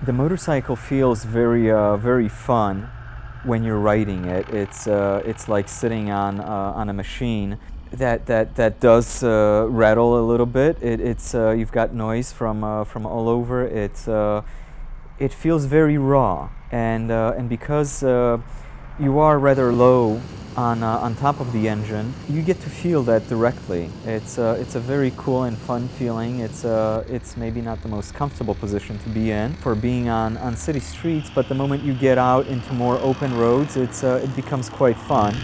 The motorcycle feels very fun when you're riding it. It's like sitting on a machine that does rattle a little bit. You've got noise from all over. It feels very raw, and because you are rather low on top of the engine, you get to feel that directly. It's a very cool and fun feeling. It's maybe not the most comfortable position to be in for being on city streets, but the moment you get out into more open roads, it becomes quite fun.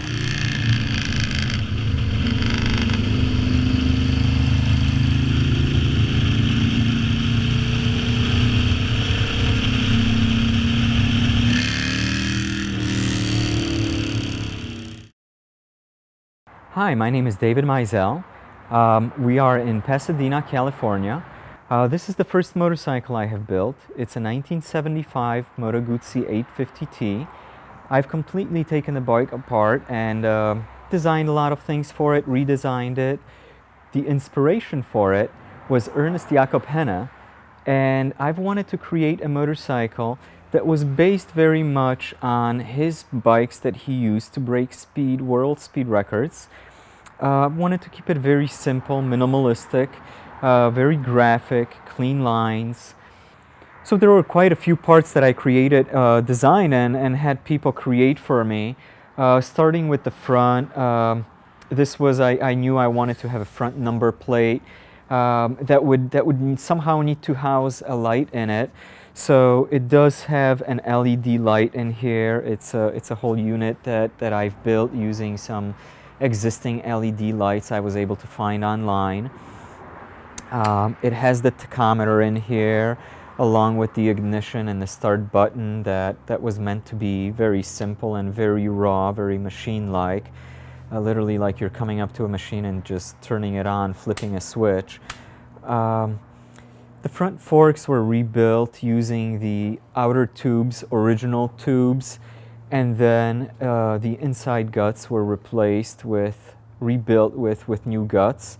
Hi, my name is David Miezal. We are in Pasadena, California. This is the first motorcycle I have built. It's a 1975 Moto Guzzi 850T. I've completely taken the bike apart and designed a lot of things for it, redesigned it. The inspiration for it was Ernst Jakob Henne, and I've wanted to create a motorcycle that was based very much on his bikes that he used to break world speed records. Wanted to keep it very simple, minimalistic, very graphic, clean lines. So there were quite a few parts that I created, designed and had people create for me. Starting with the front, I knew I wanted to have a front number plate that would somehow need to house a light in it. So it does have an LED light in here. It's a whole unit that I've built using some existing LED lights I was able to find online. It has the tachometer in here, along with the ignition and the start button that was meant to be very simple and very raw, very machine-like. Literally like you're coming up to a machine and just turning it on, flipping a switch. The front forks were rebuilt using the outer tubes, original tubes, and then the inside guts were rebuilt with new guts.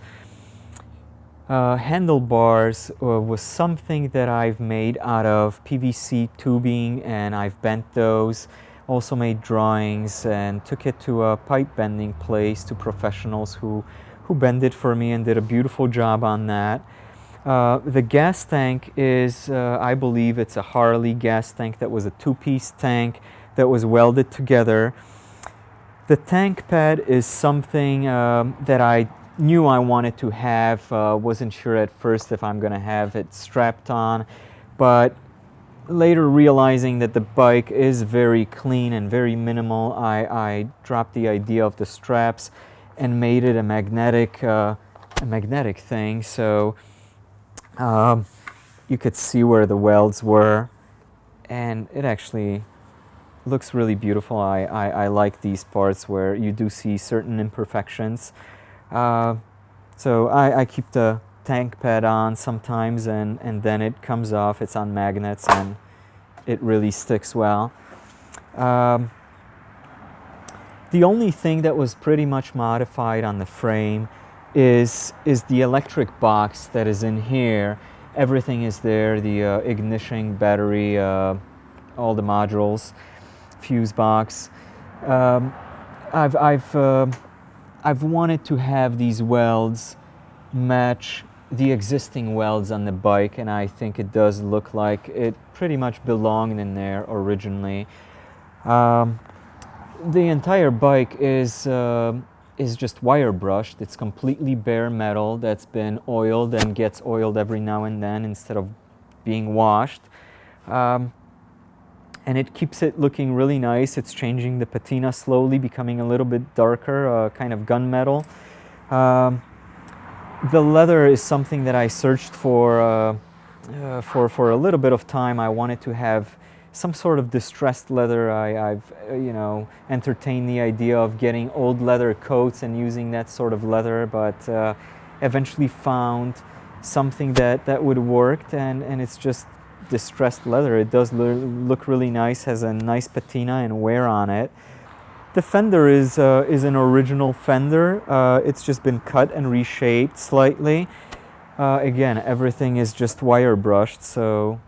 Handlebars was something that I've made out of PVC tubing, and I've bent those. Also made drawings and took it to a pipe bending place to professionals who bend it for me and did a beautiful job on that. The gas tank is, I believe it's a Harley gas tank that was a two-piece tank that was welded together. The tank pad is something that I knew I wanted to have. Wasn't sure at first if I'm going to have it strapped on, but later realizing that the bike is very clean and very minimal, I dropped the idea of the straps and made it a magnetic thing. So you could see where the welds were, and it actually looks really beautiful. I like these parts where you do see certain imperfections. So I keep the tank pad on sometimes, and then it comes off. It's on magnets and it really sticks well. The only thing that was pretty much modified on the frame is the electric box that is in here. Everything is there, the ignition, battery, all the modules, fuse box. I've wanted to have these welds match the existing welds on the bike, and I think it does look like it pretty much belonged in there originally. The entire bike is just wire brushed. It's completely bare metal that's been oiled and gets oiled every now and then instead of being washed. And it keeps it looking really nice. It's changing the patina slowly, becoming a little bit darker, kind of gunmetal. The leather is something that I searched for a little bit of time. I wanted to have some sort of distressed leather. I've entertained the idea of getting old leather coats and using that sort of leather, but eventually found something that would work, and it's just distressed leather. It does look really nice, has a nice patina and wear on it. The fender is an original fender. It's just been cut and reshaped slightly. Again, everything is just wire brushed, so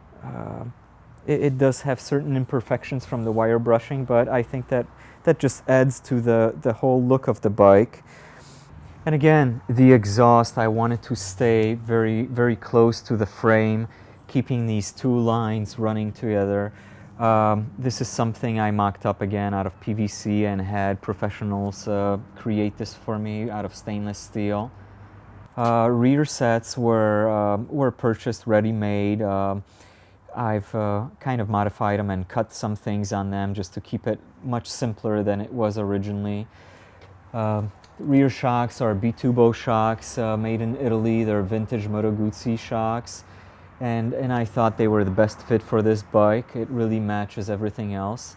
it does have certain imperfections from the wire brushing, but I think that that just adds to the whole look of the bike. And again, the exhaust, I wanted to stay very, very close to the frame, keeping these two lines running together. This is something I mocked up again out of PVC and had professionals create this for me out of stainless steel. Rear sets were purchased ready-made. I've kind of modified them and cut some things on them just to keep it much simpler than it was originally. Rear shocks are Bitubo shocks made in Italy. They're vintage Moto Guzzi shocks. And I thought they were the best fit for this bike. It really matches everything else.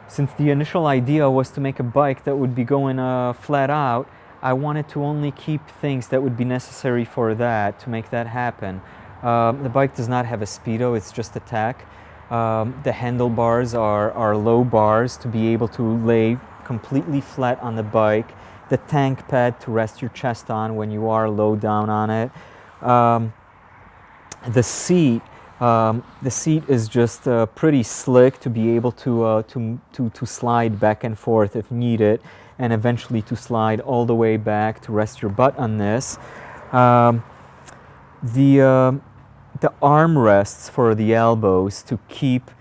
Since the initial idea was to make a bike that would be going flat out, I wanted to only keep things that would be necessary for that, to make that happen. The bike does not have a speedo, it's just a tack. The handlebars are low bars to be able to lay completely flat on the bike. The tank pad to rest your chest on when you are low down on it. The seat is just pretty slick to be able to slide back and forth if needed, and eventually to slide all the way back to rest your butt on this. The armrests for the elbows to keep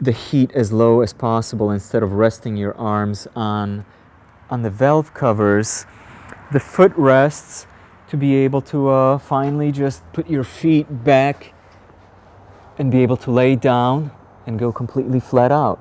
the heat as low as possible instead of resting your arms on the valve covers. The footrests to be able to finally just put your feet back and be able to lay down and go completely flat out.